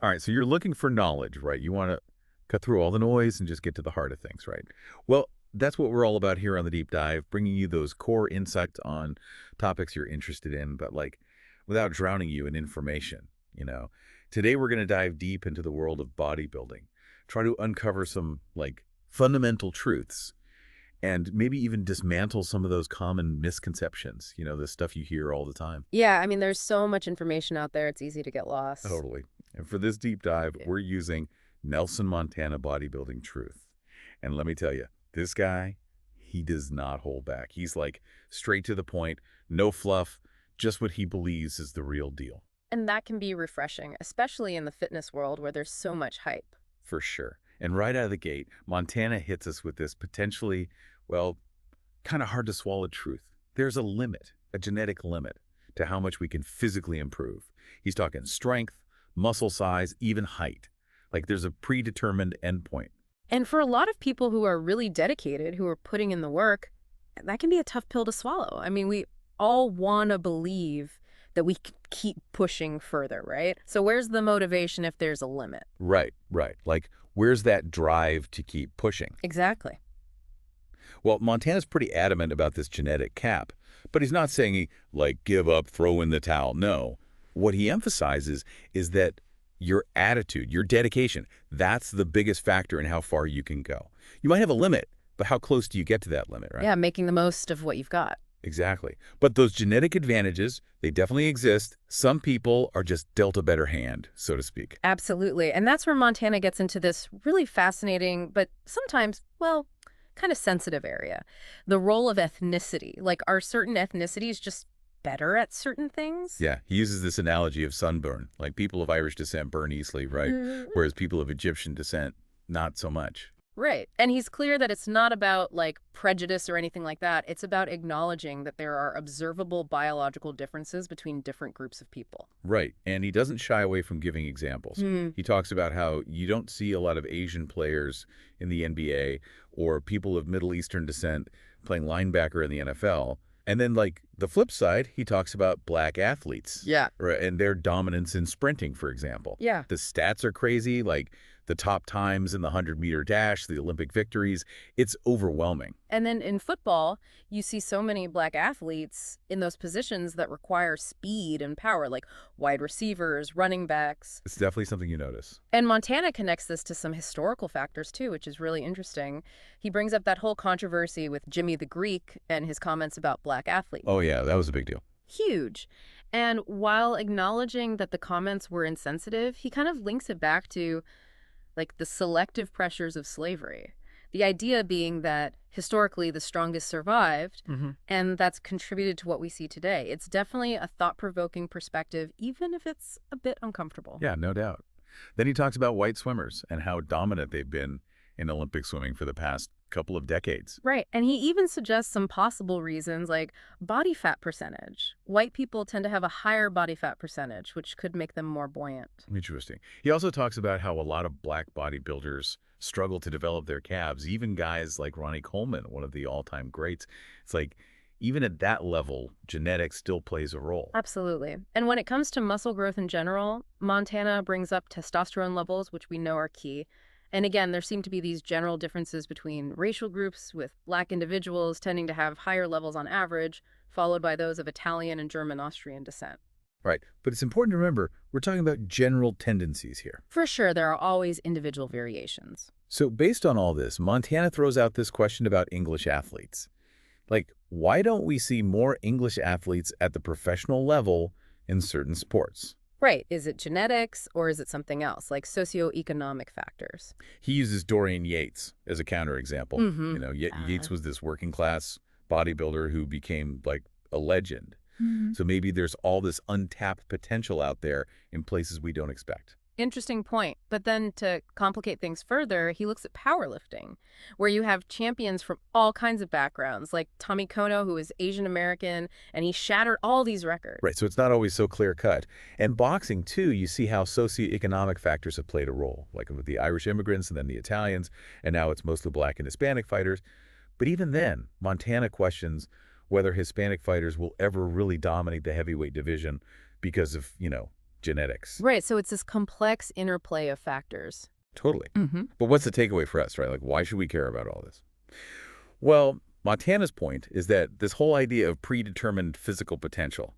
All right, so you're looking for knowledge, right? You want to cut through all the noise and just get to the heart of things, right? Well, that's what we're all about here on the Deep Dive, bringing you those core insights on topics you're interested in, but like without drowning you in information, you know. Today we're going to dive deep into the world of bodybuilding, try to uncover some like fundamental truths and maybe even dismantle some of those common misconceptions, the stuff you hear all the time. Yeah, I mean, there's so much information out there, it's easy to get lost. Totally. And for this deep dive, Yeah. we're using Nelson Montana Bodybuilding Truth. And let me tell you, this guy, he does not hold back. He's like straight to the point, no fluff, just what he believes is the real deal. And that can be refreshing, especially in the fitness world where there's so much hype. For sure. And right out of the gate, Montana hits us with this potentially, well, kind of hard to swallow truth. There's a limit, a genetic limit, to how much we can physically improve. He's talking strength, muscle size, even height. Like there's a predetermined endpoint. And for a lot of people who are really dedicated, who are putting in the work, that can be a tough pill to swallow. I mean, we all want to believe that we can keep pushing further, right? So where's the motivation if there's a limit? Right, right. Like, where's that drive to keep pushing? Exactly. Well, Montana's pretty adamant about this genetic cap, but he's not saying he, like, give up, throw in the towel. No. What he emphasizes is that your attitude, your dedication, that's the biggest factor in how far you can go. You might have a limit, but how close do you get to that limit, right? Yeah, making the most of what you've got. Exactly. But those genetic advantages, they definitely exist. Some people are just dealt a better hand, so to speak. Absolutely. And that's where Montana gets into this really fascinating, but sometimes, well, kind of sensitive area. The role of ethnicity. Like, are certain ethnicities just better at certain things? Yeah, he uses this analogy of sunburn. Like people of Irish descent burn easily, right? Whereas people of Egyptian descent, not so much. Right. And he's clear that it's not about, like, prejudice or anything like that. It's about acknowledging that there are observable biological differences between different groups of people. Right. And he doesn't shy away from giving examples. He talks about how you don't see a lot of Asian players in the NBA or people of Middle Eastern descent playing linebacker in the NFL. And then, like, the flip side, he talks about black athletes. Yeah. Right, and their dominance in sprinting, for example. Yeah. The stats are crazy, like the top times in the 100-meter dash, the Olympic victories. It's overwhelming. And then in football, you see so many black athletes in those positions that require speed and power, like wide receivers, running backs. It's definitely something you notice. And Montana connects this to some historical factors, too, which is really interesting. He brings up that whole controversy with Jimmy the Greek and his comments about black athletes. Oh, yeah, that was a big deal. Huge. And while acknowledging that the comments were insensitive, he kind of links it back to, like, the selective pressures of slavery. The idea being that historically the strongest survived, and that's contributed to what we see today. It's definitely a thought-provoking perspective, even if it's a bit uncomfortable. Yeah, no doubt. Then he talks about white swimmers and how dominant they've been in Olympic swimming for the past couple of decades. Right. And he even suggests some possible reasons, like body fat percentage. White people tend to have a higher body fat percentage, which could make them more buoyant. Interesting. He also talks about how a lot of black bodybuilders struggle to develop their calves, even guys like Ronnie Coleman, one of the all-time greats. It's like, even at that level, genetics still plays a role. Absolutely. And when it comes to muscle growth in general, Montana brings up testosterone levels, which we know are key. And again, there seem to be these general differences between racial groups, with black individuals tending to have higher levels on average, followed by those of Italian and German Austrian descent. Right. But it's important to remember, we're talking about general tendencies here. For sure, there are always individual variations. So based on all this, Montana throws out this question about English athletes. Like, why don't we see more English athletes at the professional level in certain sports? Right. Is it genetics or is it something else, like socioeconomic factors? He uses Dorian Yates as a counterexample. Yates was this working class bodybuilder who became like a legend. So maybe there's all this untapped potential out there in places we don't expect. Interesting point. But then to complicate things further, he looks at powerlifting, where you have champions from all kinds of backgrounds, like Tommy Kono, who is Asian American, and he shattered all these records. Right, so it's not always so clear cut. And boxing, too, you see how socioeconomic factors have played a role, like with the Irish immigrants and then the Italians, and now it's mostly black and Hispanic fighters. But even then, Montana questions whether Hispanic fighters will ever really dominate the heavyweight division because of, genetics. Right, so it's this complex interplay of factors. Totally. Mm-hmm. But what's the takeaway for us, right? Like, why should we care about all this? Well, Montana's point is that this whole idea of predetermined physical potential,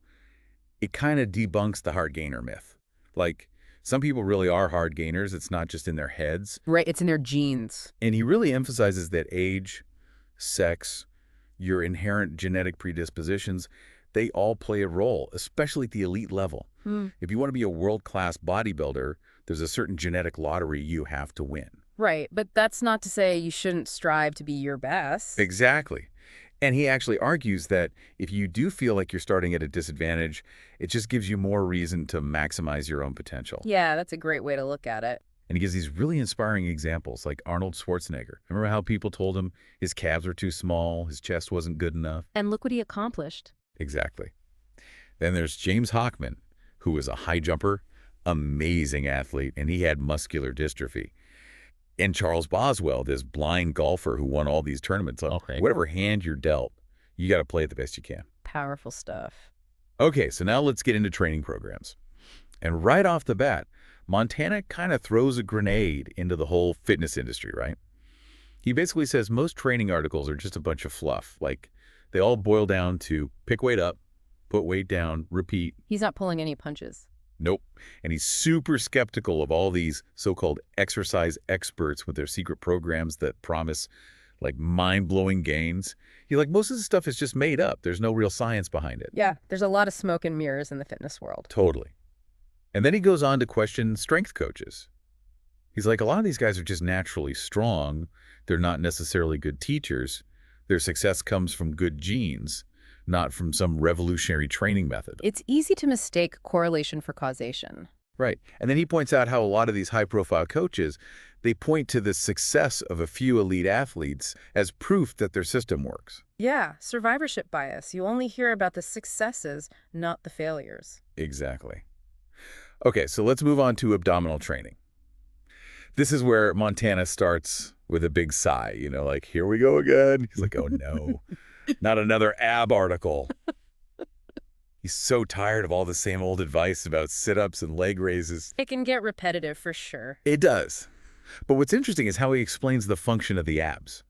it kind of debunks the hard gainer myth. Like, some people really are hard gainers. It's not just in their heads. Right, it's in their genes. And he really emphasizes that age, sex, your inherent genetic predispositions, they all play a role, especially at the elite level. If you want to be a world-class bodybuilder, there's a certain genetic lottery you have to win. Right, but that's not to say you shouldn't strive to be your best. Exactly. And he actually argues that if you do feel like you're starting at a disadvantage, it just gives you more reason to maximize your own potential. Yeah, that's a great way to look at it. And he gives these really inspiring examples, like Arnold Schwarzenegger. Remember how people told him his calves were too small, his chest wasn't good enough? And look what he accomplished. Exactly. Then there's James Hockman, who was a high jumper, amazing athlete, and he had muscular dystrophy. And Charles Boswell, this blind golfer who won all these tournaments. Okay. Whatever hand you're dealt, you got to play it the best you can. Powerful stuff. Okay, so now let's get into training programs. And right off the bat, Montana kind of throws a grenade into the whole fitness industry, right? He basically says most training articles are just a bunch of fluff. Like, they all boil down to pick weight up, put weight down, repeat. He's not pulling any punches. Nope. And he's super skeptical of all these so-called exercise experts with their secret programs that promise, like, mind-blowing gains. He's like, most of the stuff is just made up. There's no real science behind it. Yeah, there's a lot of smoke and mirrors in the fitness world. Totally. And then he goes on to question strength coaches. He's like, a lot of these guys are just naturally strong. They're not necessarily good teachers. Their success comes from good genes, not from some revolutionary training method. It's easy to mistake correlation for causation. Right. And then he points out how a lot of these high-profile coaches, they point to the success of a few elite athletes as proof that their system works. Yeah, survivorship bias. You only hear about the successes, not the failures. Exactly. Okay, so let's move on to abdominal training. This is where Montana starts with a big sigh, you know, like, here we go again. He's like, oh no, not another ab article. He's so tired of all the same old advice about sit-ups and leg raises. It can get repetitive for sure. It does. But what's interesting is how he explains the function of the abs.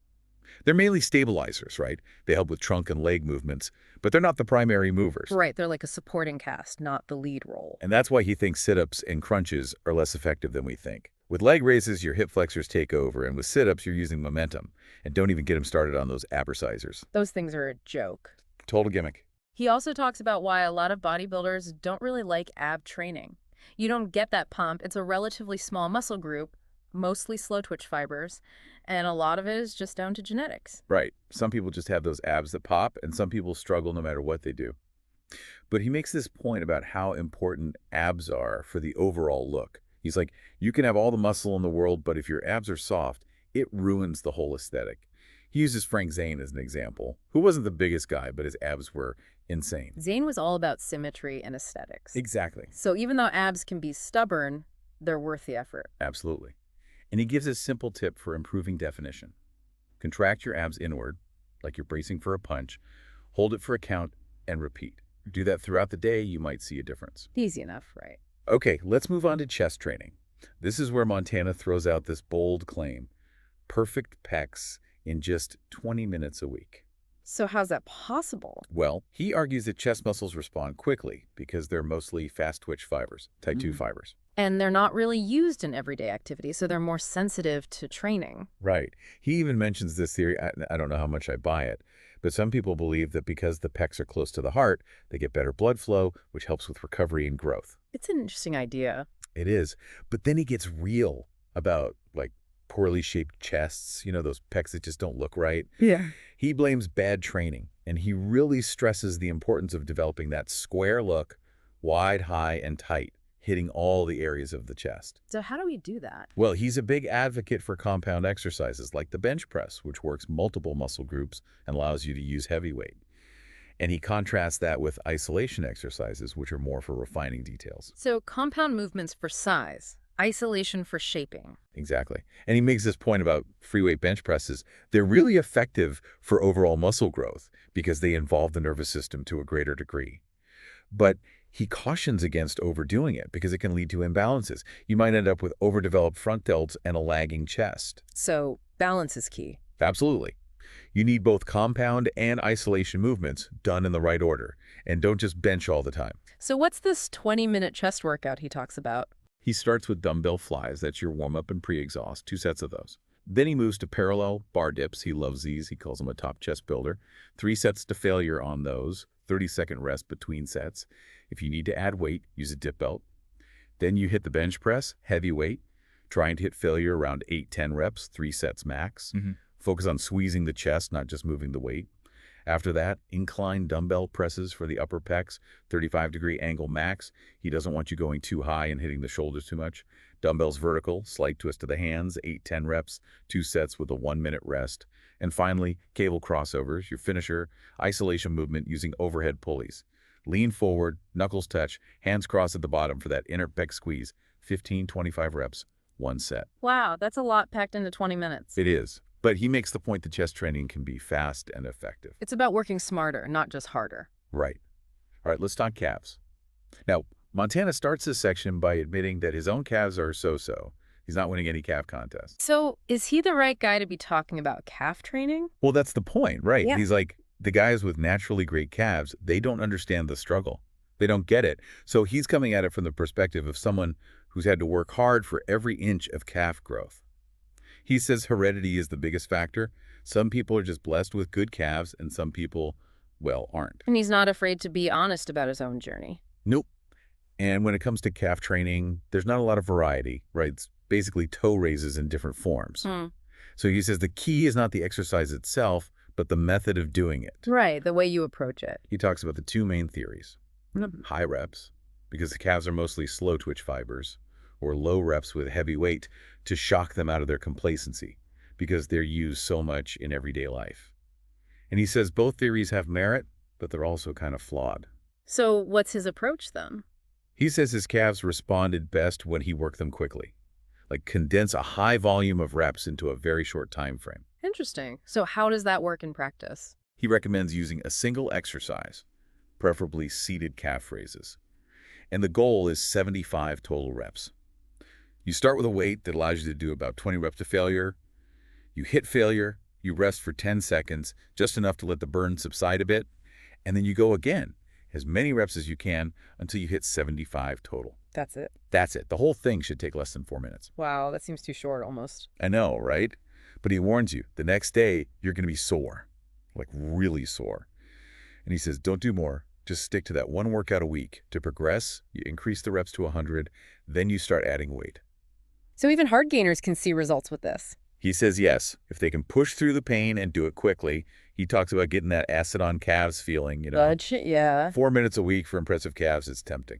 They're mainly stabilizers, right? They help with trunk and leg movements, but they're not the primary movers. Right, they're like a supporting cast, not the lead role. And that's why he thinks sit-ups and crunches are less effective than we think. With leg raises, your hip flexors take over, and with sit-ups, you're using momentum. And don't even get him started on those abercisors. Those things are a joke. Total gimmick. He also talks about why a lot of bodybuilders don't really like ab training. You don't get that pump. It's a relatively small muscle group, mostly slow twitch fibers, and a lot of it is just down to genetics. Right. Some people just have those abs that pop, and some people struggle no matter what they do. But he makes this point about how important abs are for the overall look. He's like, you can have all the muscle in the world, but if your abs are soft, it ruins the whole aesthetic. He uses Frank Zane as an example, who wasn't the biggest guy, but his abs were insane. Zane was all about symmetry and aesthetics. Exactly. So even though abs can be stubborn, they're worth the effort. Absolutely. And he gives a simple tip for improving definition. Contract your abs inward, like you're bracing for a punch, hold it for a count, and repeat. Do that throughout the day, you might see a difference. Easy enough, right? Okay, let's move on to chest training. This is where Montana throws out this bold claim. Perfect pecs in just 20 minutes a week. So how's that possible? Well, he argues that chest muscles respond quickly because they're mostly fast twitch fibers, type 2 fibers. And they're not really used in everyday activity, so they're more sensitive to training. Right. He even mentions this theory. I don't know how much I buy it, but some people believe that because the pecs are close to the heart, they get better blood flow, which helps with recovery and growth. It's an interesting idea. It is. But then he gets real about, like, poorly shaped chests, you know, those pecs that just don't look right. Yeah. He blames bad training, and he really stresses the importance of developing that square look, wide, high, and tight, hitting all the areas of the chest. So how do we do that? Well, he's a big advocate for compound exercises like the bench press, which works multiple muscle groups and allows you to use heavy weight. And he contrasts that with isolation exercises, which are more for refining details. So compound movements for size, isolation for shaping. Exactly. And he makes this point about free weight bench presses. They're really effective for overall muscle growth because they involve the nervous system to a greater degree. But He cautions against overdoing it because it can lead to imbalances. You might end up with overdeveloped front delts and a lagging chest. So balance is key. Absolutely. You need both compound and isolation movements done in the right order, and don't just bench all the time. So what's this 20-minute chest workout he talks about? He starts with dumbbell flies. That's your warm-up and pre-exhaust, 2 sets of those. Then he moves to parallel bar dips. He loves these. He calls them a top chest builder. 3 sets to failure on those, 30-second rest between sets. If you need to add weight, use a dip belt. Then you hit the bench press, heavy weight, trying to hit failure around 8-10 reps, 3 sets max. Focus on squeezing the chest, not just moving the weight. After that, incline dumbbell presses for the upper pecs, 35-degree angle max. He doesn't want you going too high and hitting the shoulders too much. Dumbbells vertical, slight twist of the hands, 8-10 reps, 2 sets with a 1-minute rest. And finally, cable crossovers, your finisher, isolation movement using overhead pulleys. Lean forward, knuckles touch, hands cross at the bottom for that inner pec squeeze. 15-25 reps, 1 set. Wow, that's a lot packed into 20 minutes. It is. But he makes the point that chest training can be fast and effective. It's about working smarter, not just harder. Right. All right, let's talk calves. Now, Montana starts this section by admitting that his own calves are so-so. He's not winning any calf contests. So is he the right guy to be talking about calf training? Well, that's the point, right? Yeah. He's like, the guys with naturally great calves, they don't understand the struggle. They don't get it. So he's coming at it from the perspective of someone who's had to work hard for every inch of calf growth. He says heredity is the biggest factor. Some people are just blessed with good calves, and some people, well, aren't. And he's not afraid to be honest about his own journey. Nope. And when it comes to calf training, there's not a lot of variety, right? It's basically toe raises in different forms. So he says the key is not the exercise itself, but the method of doing it. Right, the way you approach it. He talks about the 2 main theories. High reps, because the calves are mostly slow twitch fibers, or low reps with heavy weight to shock them out of their complacency, because they're used so much in everyday life. And he says both theories have merit, but they're also kind of flawed. So what's his approach then? He says his calves responded best when he worked them quickly, like condense a high volume of reps into a very short time frame. Interesting. So how does that work in practice? He recommends using a single exercise, preferably seated calf raises. And the goal is 75 total reps. You start with a weight that allows you to do about 20 reps to failure. You hit failure, you rest for 10 seconds, just enough to let the burn subside a bit, and then you go again, as many reps as you can until you hit 75 total. That's it. That's it. The whole thing should take less than 4 minutes. Wow, that seems too short almost. I know, right? But he warns you, the next day, you're going to be sore, like really sore. And he says, don't do more. Just stick to that one workout a week. To progress, you increase the reps to 100, then you start adding weight. So even hard gainers can see results with this. He says yes, if they can push through the pain and do it quickly. He talks about getting that acid on calves feeling, Yeah. 4 minutes a week for impressive calves is tempting.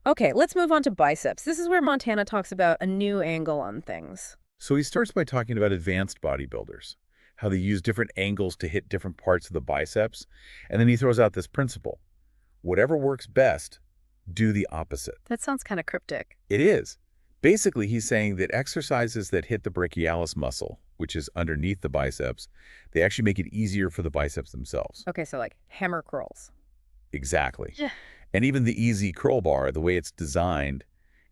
Okay, let's move on to biceps. This is where Montana talks about a new angle on things. So he starts by talking about advanced bodybuilders, how they use different angles to hit different parts of the biceps. And then he throws out this principle. Whatever works best, do the opposite. That sounds kind of cryptic. It is. Basically, he's saying that exercises that hit the brachialis muscle, which is underneath the biceps, they actually make it easier for the biceps themselves. Okay, so like hammer curls. Exactly. Yeah. And even the easy curl bar, the way it's designed,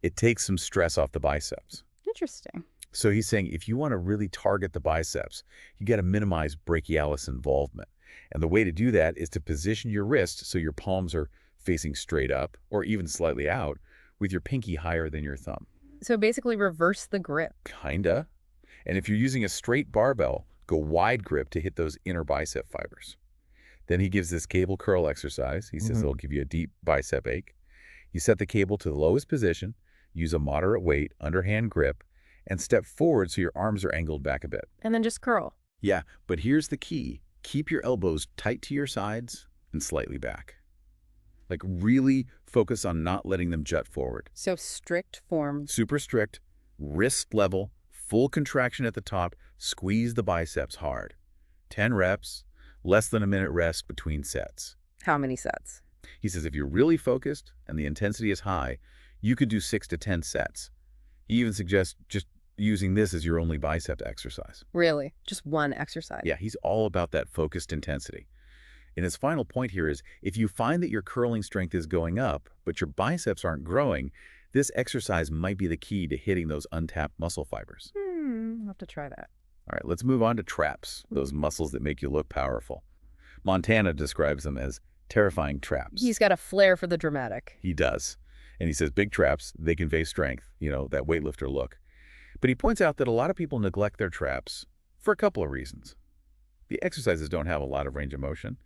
it takes some stress off the biceps. Interesting. So he's saying if you want to really target the biceps, you got to minimize brachialis involvement. And the way to do that is to position your wrist so your palms are facing straight up or even slightly out with your pinky higher than your thumb. So basically reverse the grip. Kinda. And if you're using a straight barbell, go wide grip to hit those inner bicep fibers. Then he gives this cable curl exercise. He says it'll give you a deep bicep ache. You set the cable to the lowest position, use a moderate weight, underhand grip, and step forward so your arms are angled back a bit. And then just curl. Yeah, but here's the key. Keep your elbows tight to your sides and slightly back. Like really focus on not letting them jut forward. So strict form. Super strict, wrist level, full contraction at the top, squeeze the biceps hard. 10 reps, less than a minute rest between sets. How many sets? He says if you're really focused and the intensity is high, you could do 6 to 10 sets. He even suggests just using this as your only bicep exercise. Really? Just one exercise? Yeah, he's all about that focused intensity. And his final point here is, if you find that your curling strength is going up, but your biceps aren't growing, this exercise might be the key to hitting those untapped muscle fibers. I'll have to try that. All right, let's move on to traps, those muscles that make you look powerful. Montana describes them as terrifying traps. He's got a flair for the dramatic. He does. And he says big traps, they convey strength, that weightlifter look. But he points out that a lot of people neglect their traps for a couple of reasons. The exercises don't have a lot of range of motion,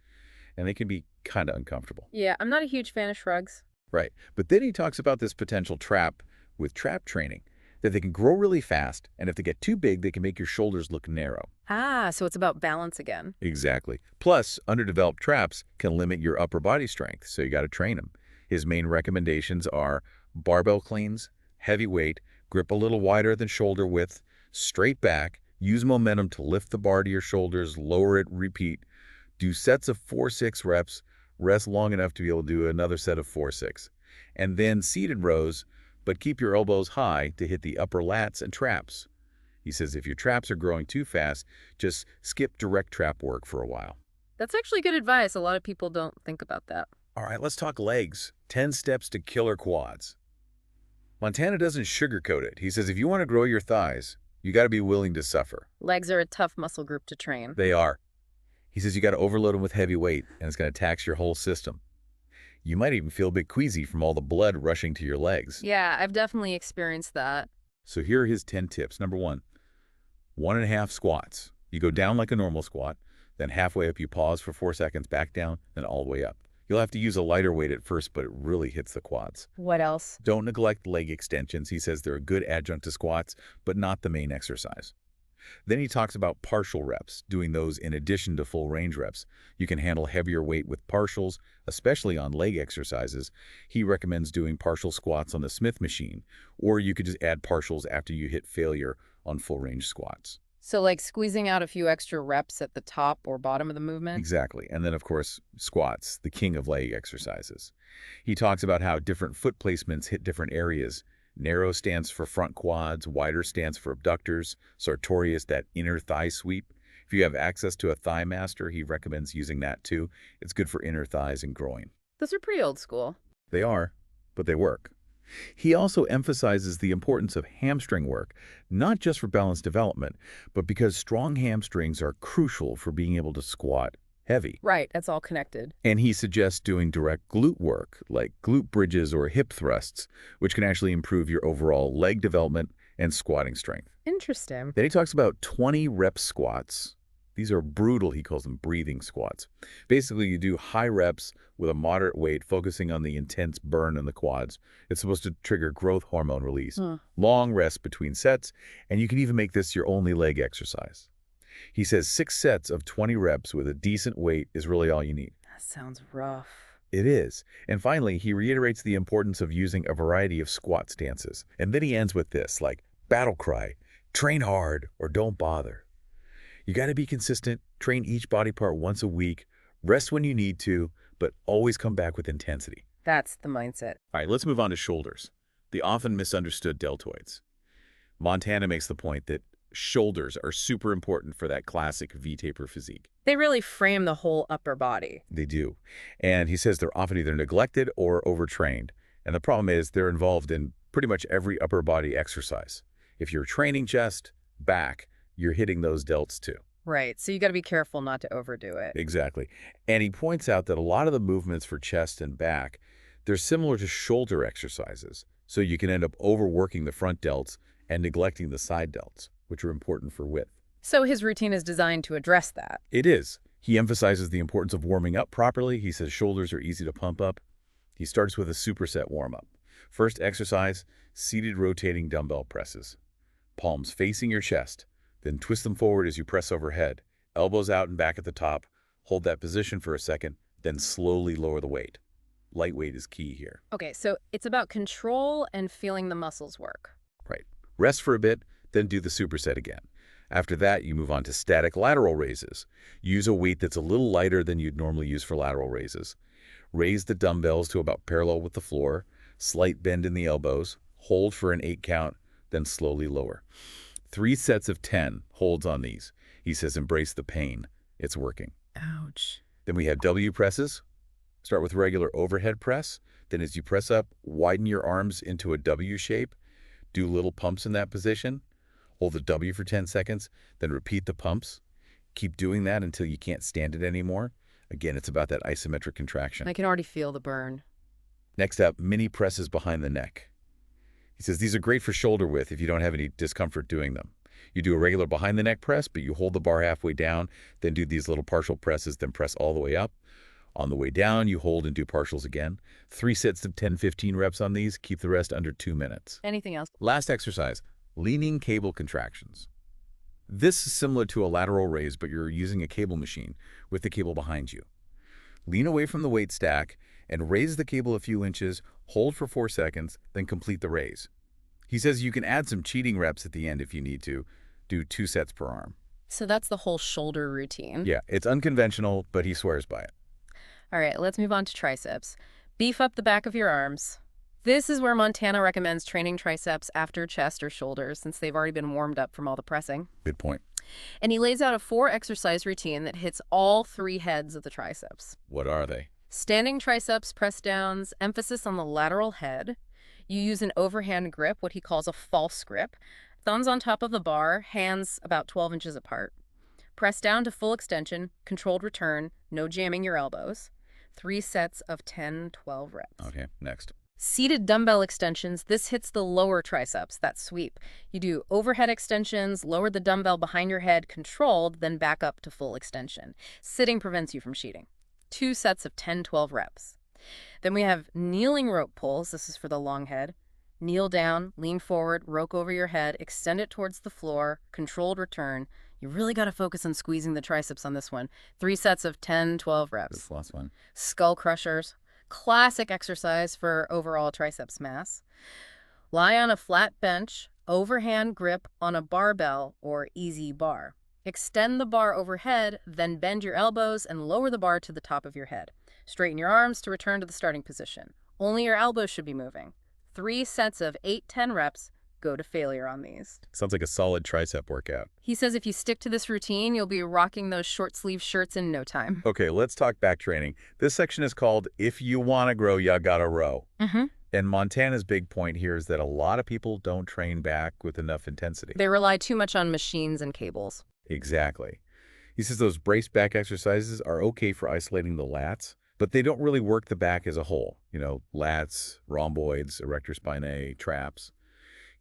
and they can be kind of uncomfortable. Yeah, I'm not a huge fan of shrugs. Right. But then he talks about this potential trap with trap training, that they can grow really fast, and if they get too big, they can make your shoulders look narrow. So it's about balance again. Exactly. Plus, underdeveloped traps can limit your upper body strength, so you got to train them. His main recommendations are barbell cleans, heavy weight, grip a little wider than shoulder width, straight back, use momentum to lift the bar to your shoulders, lower it, repeat. Do sets of 4-6 reps, rest long enough to be able to do another set of 4-6. And then seated rows, but keep your elbows high to hit the upper lats and traps. He says if your traps are growing too fast, just skip direct trap work for a while. That's actually good advice. A lot of people don't think about that. All right, let's talk legs. 10 steps to killer quads. Montana doesn't sugarcoat it. He says if you want to grow your thighs, you got to be willing to suffer. Legs are a tough muscle group to train. They are. He says you got to overload them with heavy weight, and it's going to tax your whole system. You might even feel a bit queasy from all the blood rushing to your legs. Yeah, I've definitely experienced that. So here are his 10 tips. Number 1, 1.5 squats. You go down like a normal squat, then halfway up you pause for 4 seconds, back down, then all the way up. You'll have to use a lighter weight at first, but it really hits the quads. What else? Don't neglect leg extensions. He says they're a good adjunct to squats, but not the main exercise. Then he talks about partial reps, doing those in addition to full range reps. You can handle heavier weight with partials, especially on leg exercises. He recommends doing partial squats on the Smith machine, or you could just add partials after you hit failure on full range squats. So like squeezing out a few extra reps at the top or bottom of the movement? Exactly. And then, of course, squats, the king of leg exercises. He talks about how different foot placements hit different areas. Narrow stands for front quads, wider stands for abductors, sartorius, that inner thigh sweep. If you have access to a thigh master, he recommends using that too. It's good for inner thighs and groin. Those are pretty old school. They are, but they work. He also emphasizes the importance of hamstring work, not just for balance development, but because strong hamstrings are crucial for being able to squat heavy. Right, that's all connected. And he suggests doing direct glute work, like glute bridges or hip thrusts, which can actually improve your overall leg development and squatting strength. Interesting. Then he talks about 20 rep squats. These are brutal, he calls them breathing squats. Basically, you do high reps with a moderate weight, focusing on the intense burn in the quads. It's supposed to trigger growth hormone release. Long rest between sets, and you can even make this your only leg exercise. He says 6 sets of 20 reps with a decent weight is really all you need. That sounds rough. It is. And finally, he reiterates the importance of using a variety of squat stances. And then he ends with this, like battle cry, train hard or don't bother. You got to be consistent, train each body part once a week, rest when you need to, but always come back with intensity. That's the mindset. All right, let's move on to shoulders, the often misunderstood deltoids. Montana makes the point that shoulders are super important for that classic V-taper physique. They really frame the whole upper body. They do. And he says they're often either neglected or overtrained. And the problem is they're involved in pretty much every upper body exercise. If you're training chest, back, you're hitting those delts too. Right, so you got to be careful not to overdo it. Exactly. And he points out that a lot of the movements for chest and back, they're similar to shoulder exercises. So you can end up overworking the front delts and neglecting the side delts, which are important for width. So his routine is designed to address that. It is. He emphasizes the importance of warming up properly. He says shoulders are easy to pump up. He starts with a superset warm-up. First exercise, seated rotating dumbbell presses. Palms facing your chest. Then twist them forward as you press overhead. Elbows out and back at the top. Hold that position for a second, then slowly lower the weight. Light weight is key here. Okay, so it's about control and feeling the muscles work. Right. Rest for a bit, then do the superset again. After that, you move on to static lateral raises. Use a weight that's a little lighter than you'd normally use for lateral raises. Raise the dumbbells to about parallel with the floor. Slight bend in the elbows. Hold for an 8 count, then slowly lower. 3 sets of 10 holds on these. He says embrace the pain. It's working. Ouch. Then we have W presses. Start with regular overhead press. Then as you press up, widen your arms into a W shape. Do little pumps in that position. Hold the W for 10 seconds, then repeat the pumps. Keep doing that until you can't stand it anymore. Again, it's about that isometric contraction. I can already feel the burn. Next up, mini presses behind the neck. He says these are great for shoulder width if you don't have any discomfort doing them. You do a regular behind the neck press, but you hold the bar halfway down, then do these little partial presses, then press all the way up. On the way down, you hold and do partials again. 3 sets of 10-15 reps on these. Keep the rest under 2 minutes. Anything else? Last exercise, leaning cable contractions. This is similar to a lateral raise, but you're using a cable machine with the cable behind you. Lean away from the weight stack and raise the cable a few inches, hold for 4 seconds, then complete the raise. He says you can add some cheating reps at the end if you need to. Do 2 sets per arm. So that's the whole shoulder routine. Yeah, it's unconventional, but he swears by it. All right, let's move on to triceps. Beef up the back of your arms. This is where Montana recommends training triceps after chest or shoulders since they've already been warmed up from all the pressing. Good point. And he lays out a 4-exercise routine that hits all 3 heads of the triceps. What are they? Standing triceps, press downs, emphasis on the lateral head. You use an overhand grip, what he calls a false grip. Thumbs on top of the bar, hands about 12 inches apart. Press down to full extension, controlled return, no jamming your elbows. 3 sets of 10-12 reps. Okay, next. Seated dumbbell extensions, this hits the lower triceps, that sweep. You do overhead extensions, lower the dumbbell behind your head, controlled, then back up to full extension. Sitting prevents you from cheating. 2 sets of 10-12 reps. Then we have kneeling rope pulls. This is for the long head. Kneel down, lean forward, rope over your head, extend it towards the floor, controlled return. You really got to focus on squeezing the triceps on this one. 3 sets of 10-12 reps. This last one. Skull crushers. Classic exercise for overall triceps mass. Lie on a flat bench, overhand grip on a barbell or easy bar. Extend the bar overhead, then bend your elbows and lower the bar to the top of your head. Straighten your arms to return to the starting position. Only your elbows should be moving. 3 sets of 8-10 reps. Go to failure on these. Sounds like a solid tricep workout. He says if you stick to this routine, you'll be rocking those short sleeve shirts in no time. Okay, let's talk back training. This section is called If You Want to Grow, Ya Gotta Row. And Montana's big point here is that a lot of people don't train back with enough intensity. They rely too much on machines and cables. Exactly. He says those braced back exercises are okay for isolating the lats, but they don't really work the back as a whole. You know, lats, rhomboids, erector spinae, traps.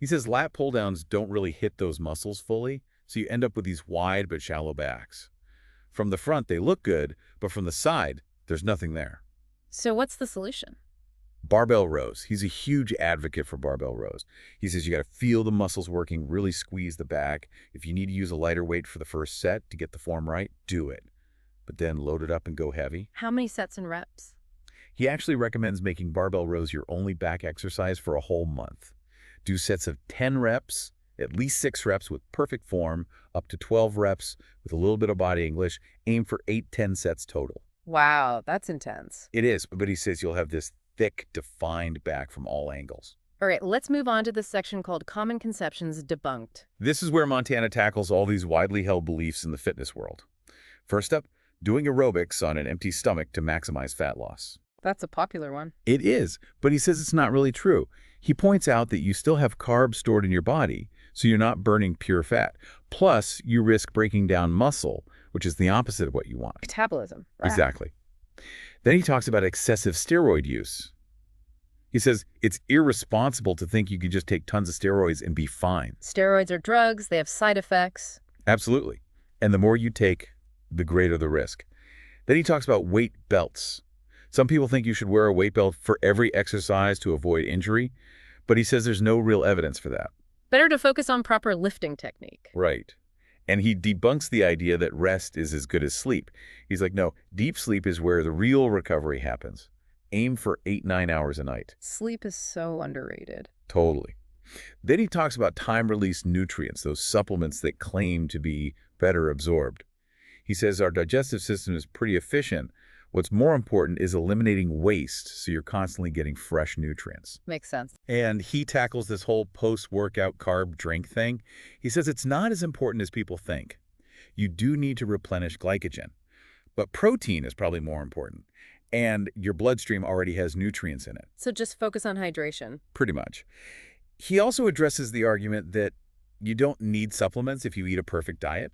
He says lat pull-downs don't really hit those muscles fully, so you end up with these wide but shallow backs. From the front, they look good, but from the side, there's nothing there. So what's the solution? Barbell rows. He's a huge advocate for barbell rows. He says you got to feel the muscles working, really squeeze the back. If you need to use a lighter weight for the first set to get the form right, do it. But then load it up and go heavy. How many sets and reps? He actually recommends making barbell rows your only back exercise for a whole month. Do sets of 10 reps, at least 6 reps with perfect form, up to 12 reps with a little bit of body English. Aim for 8-10 sets total. Wow, that's intense. It is, but he says you'll have this thick, defined back from all angles. All right, let's move on to this section called Common Conceptions Debunked. This is where Montana tackles all these widely held beliefs in the fitness world. First up, doing aerobics on an empty stomach to maximize fat loss. That's a popular one. It is, but he says it's not really true. He points out that you still have carbs stored in your body, so you're not burning pure fat. Plus, you risk breaking down muscle, which is the opposite of what you want. Metabolism. Right? Exactly. Then he talks about excessive steroid use. He says it's irresponsible to think you could just take tons of steroids and be fine. Steroids are drugs. They have side effects. Absolutely. And the more you take, the greater the risk. Then he talks about weight belts. Some people think you should wear a weight belt for every exercise to avoid injury, but he says there's no real evidence for that. Better to focus on proper lifting technique. Right. And he debunks the idea that rest is as good as sleep. He's like, no, deep sleep is where the real recovery happens. Aim for 8-9 hours a night. Sleep is so underrated. Totally. Then he talks about time-release nutrients, those supplements that claim to be better absorbed. He says our digestive system is pretty efficient. What's more important is eliminating waste, so you're constantly getting fresh nutrients. Makes sense. And he tackles this whole post-workout carb drink thing. He says it's not as important as people think. You do need to replenish glycogen, But protein is probably more important. And your bloodstream already has nutrients in it, So just focus on hydration. pretty much. He also addresses the argument that you don't need supplements if you eat a perfect diet.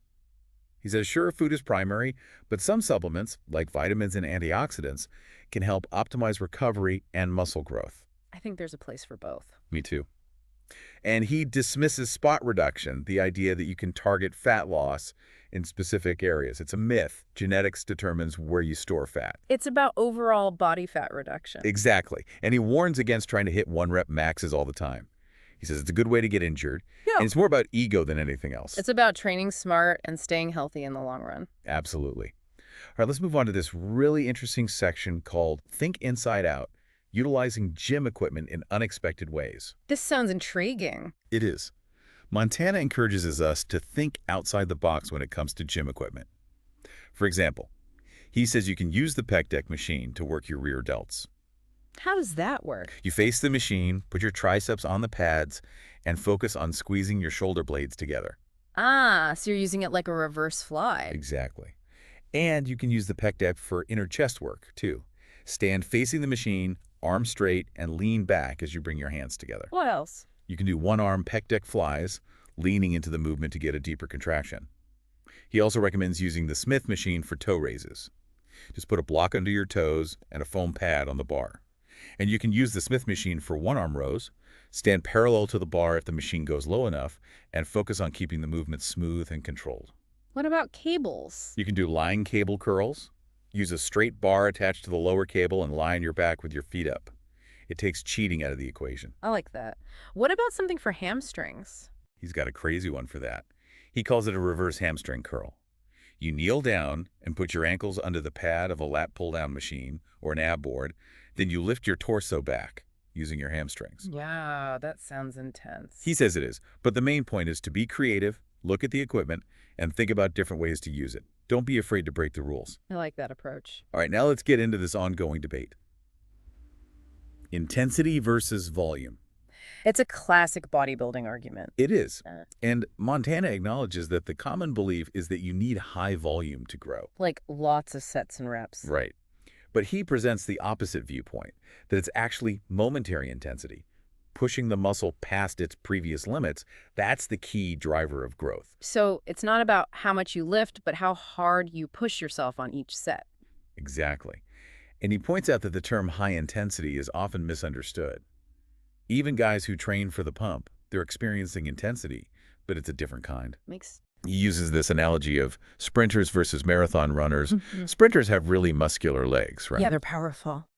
He says, sure, food is primary, but some supplements, like vitamins and antioxidants, can help optimize recovery and muscle growth. I think there's a place for both. Me too. And he dismisses spot reduction, the idea that you can target fat loss in specific areas. It's a myth. Genetics determines where you store fat. It's about overall body fat reduction. Exactly. And he warns against trying to hit one-rep maxes all the time. He says it's a good way to get injured, Yeah. and it's more about ego than anything else. It's about training smart and staying healthy in the long run. Absolutely. All right, let's move on to this really interesting section called Think Inside Out, utilizing gym equipment in unexpected ways. This sounds intriguing. It is. Montana encourages us to think outside the box when it comes to gym equipment. For example, he says you can use the pec deck machine to work your rear delts. How does that work? You face the machine, put your triceps on the pads, and focus on squeezing your shoulder blades together. Ah, so you're using it like a reverse fly. Exactly. And you can use the pec deck for inner chest work, too. Stand facing the machine, arms straight, and lean back as you bring your hands together. What else? You can do one-arm pec deck flies, leaning into the movement to get a deeper contraction. He also recommends using the Smith machine for toe raises. Just put a block under your toes and a foam pad on the bar. And you can use the Smith machine for one-arm rows, stand parallel to the bar if the machine goes low enough, and focus on keeping the movement smooth and controlled. What about cables? You can do lying cable curls. Use a straight bar attached to the lower cable and lie on your back with your feet up. It takes cheating out of the equation. I like that. What about something for hamstrings? He's got a crazy one for that. He calls it a reverse hamstring curl. You kneel down and put your ankles under the pad of a lat pull-down machine or an ab board. Then you lift your torso back using your hamstrings. Yeah, that sounds intense. He says it is, but the main point is to be creative, look at the equipment, and think about different ways to use it. Don't be afraid to break the rules. I like that approach. All right, now let's get into this ongoing debate. Intensity versus volume. It's a classic bodybuilding argument. It is. And Montana acknowledges that the common belief is that you need high volume to grow. Like lots of sets and reps. Right. But he presents the opposite viewpoint, that it's actually momentary intensity. Pushing the muscle past its previous limits, that's the key driver of growth. So it's not about how much you lift, but how hard you push yourself on each set. Exactly. And he points out that the term high intensity is often misunderstood. Even guys who train for the pump, they're experiencing intensity, but it's a different kind. He uses this analogy of sprinters versus marathon runners. Sprinters have really muscular legs, right? Yeah, they're powerful.